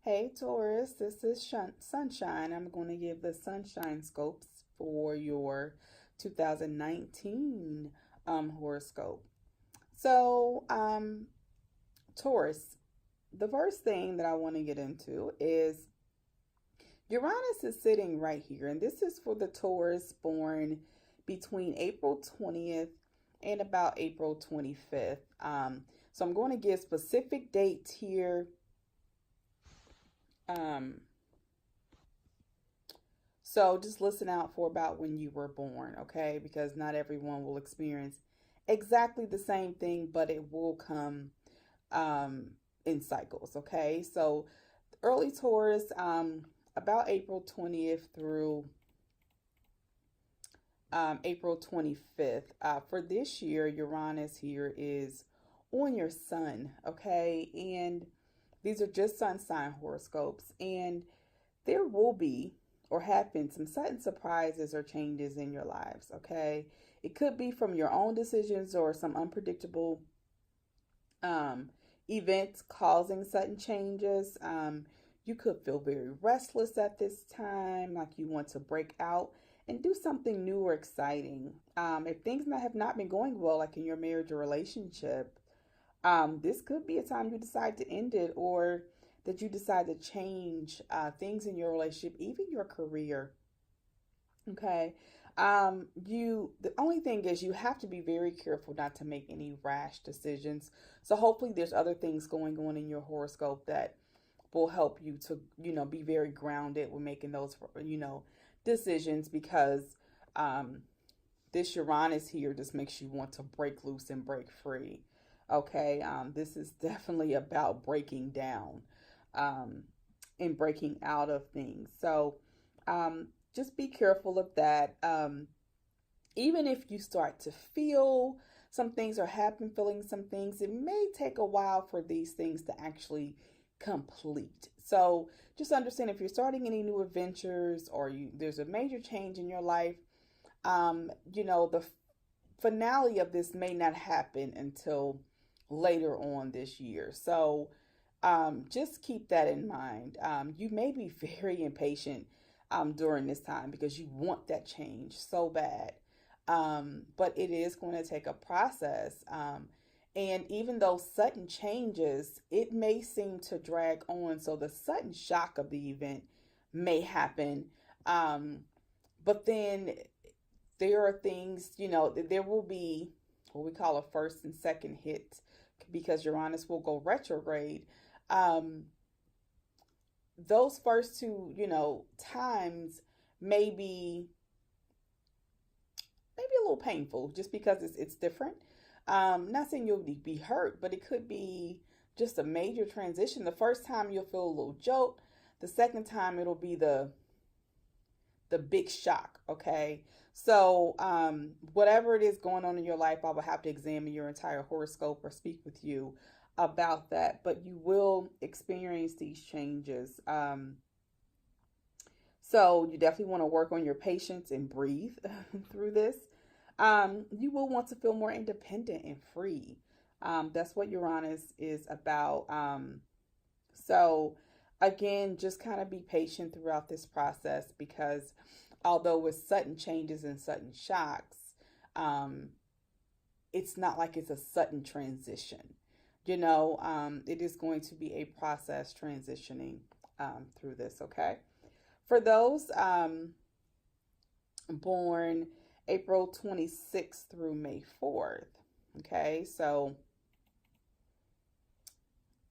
Hey Taurus, this is Sunshine. I'm going to give the Sunshine scopes for your 2019 horoscope. So, Taurus, the first thing that I want to get into is Uranus is sitting right here, and this is for the Taurus born between April 20th and about April 25th. So I'm going to give specific dates here. Um, So just listen out for about when you were born, okay? Because not everyone will experience exactly the same thing, but it will come um, in cycles, okay? So early Taurus, about April 20th through April 25th. For this year, Uranus here is on your sun, okay? And these are just sun sign horoscopes. And there will be or have been some sudden surprises or changes in your lives, okay? It could be from your own decisions or some unpredictable um, events causing sudden changes. You could feel very restless at this time, like you want to break out and do something new or exciting. If things have not been going well, like in your marriage or relationship, this could be a time you decide to end it or that you decide to change things in your relationship, even your career. Okay. The only thing is you have to be very careful not to make any rash decisions. So hopefully there's other things going on in your horoscope that will help you to, be very grounded when making those, decisions because um, this Uranus here just makes you want to break loose and break free. Okay, this is definitely about breaking down um, and breaking out of things. So just be careful of that. Even if you start to feel some things or have been feeling some things, it may take a while for these things to actually complete. So just understand if you're starting any new adventures or there's a major change in your life, the finale of this may not happen until later on this year. So just keep that in mind. You may be very impatient during this time because you want that change so bad. But it is going to take a process. And even though sudden changes, it may seem to drag on. So the sudden shock of the event may happen. But then there are things, there will be what we call a first and second hit because Uranus will go retrograde. Um, those first two, times may be maybe a little painful just because it's different. Not saying you'll be hurt, but it could be just a major transition. The first time you'll feel a little jolt. The second time it'll be the big shock. Okay, so whatever it is going on in your life, I will have to examine your entire horoscope or speak with you about that. But you will experience these changes. So you definitely want to work on your patience and breathe through this. You will want to feel more independent and free. That's what Uranus is about. So again, just kind of be patient throughout this process because although with sudden changes and sudden shocks, um, it's not like it's a sudden transition. It is going to be a process transitioning through this, okay? For those born April 26th through May 4th, okay? So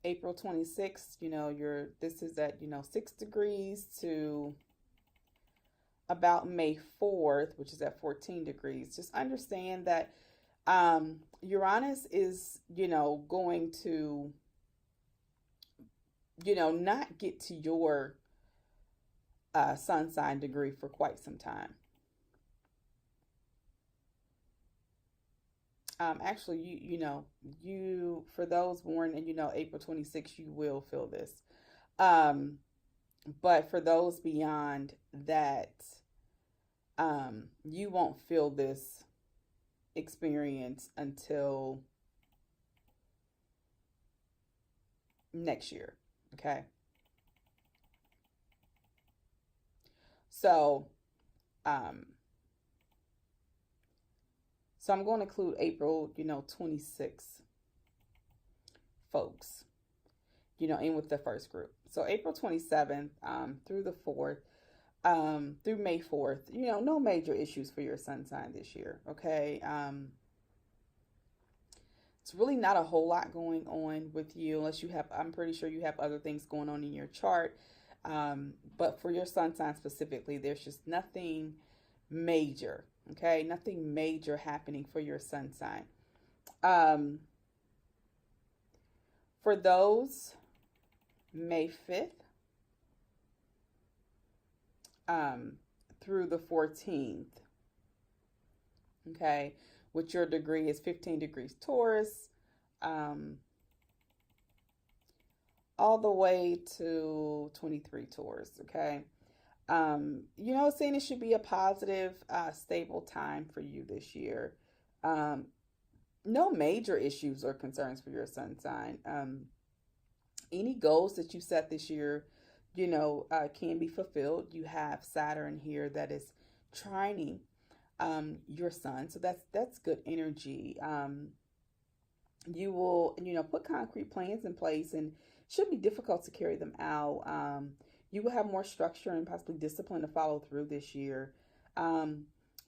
April 26th, this is at, 6 degrees to about May 4th, which is at 14 degrees. Just understand that Uranus is, going to, not get to your sun sign degree for quite some time. Actually, you for those born in, April 26th, you will feel this. Um, but for those beyond that, you won't feel this experience until next year. Okay. So, um, so I'm going to include April, 26 folks, in with the first group. So April 27th through the 4th, through May 4th, no major issues for your sun sign this year. Okay. It's really not a whole lot going on with you unless you have, I'm pretty sure you have other things going on in your chart. But for your sun sign specifically, there's just nothing major. Okay. Nothing major happening for your sun sign. For those May 5th through the 14th, okay, which your degree is 15 degrees Taurus, all the way to 23 Taurus, okay. Saying it should be a positive, stable time for you this year. No major issues or concerns for your sun sign. Any goals that you set this year, can be fulfilled. You have Saturn here that is trining your sun, so that's good energy. You will, put concrete plans in place, and it should be difficult to carry them out. You will have more structure and possibly discipline to follow through this year.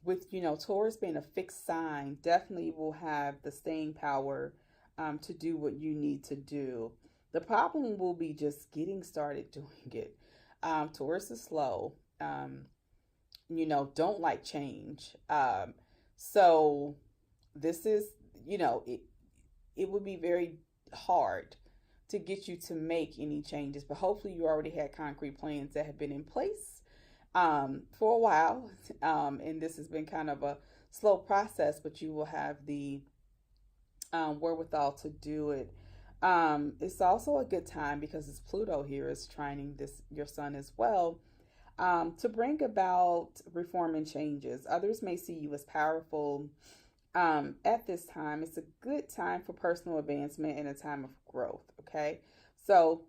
With Taurus being a fixed sign, definitely will have the staying power to do what you need to do. The problem will be just getting started doing it. Taurus is slow. Don't like change. So this is, it would be very hard to get you to make any changes, but hopefully you already had concrete plans that have been in place for a while. And this has been kind of a slow process, but you will have the wherewithal to do it. It's also a good time because it's Pluto here is trining your sun as well, to bring about reform and changes. Others may see you as powerful at this time. It's a good time for personal advancement and a time of growth. Okay, so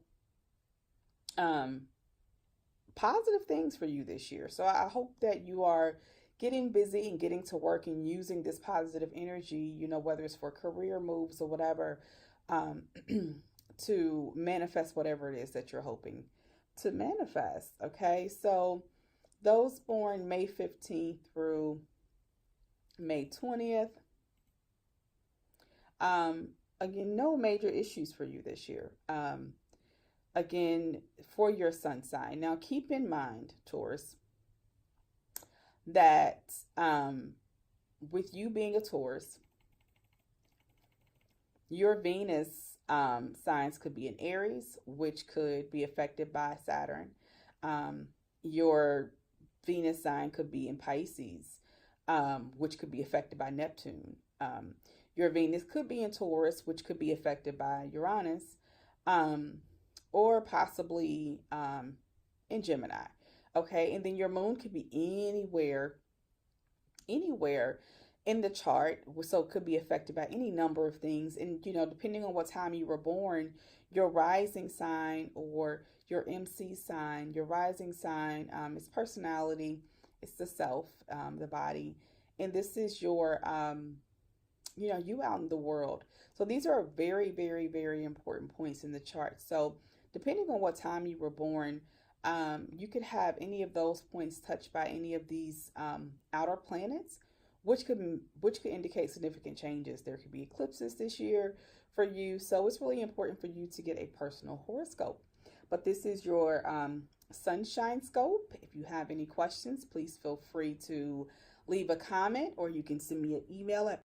positive things for you this year. So I hope that you are getting busy and getting to work and using this positive energy, whether it's for career moves or whatever, to manifest whatever it is that you're hoping to manifest. Okay, so those born May 15th through May 20th, again, no major issues for you this year. Again, for your sun sign. Now, keep in mind, Taurus, that with you being a Taurus, your Venus signs could be in Aries, which could be affected by Saturn. Your Venus sign could be in Pisces, which could be affected by Neptune. Your Venus could be in Taurus, which could be affected by Uranus, or possibly in Gemini. Okay, and then your moon could be anywhere in the chart, so it could be affected by any number of things. And depending on what time you were born, your rising sign or your MC sign, your rising sign is personality, it's the self, the body, and this is your you out in the world. So these are very, very, very important points in the chart. So depending on what time you were born, you could have any of those points touched by any of these outer planets, which could indicate significant changes. There could be eclipses this year for you, so it's really important for you to get a personal horoscope. But this is your sunshine scope. If you have any questions, please feel free to leave a comment, or you can send me an email at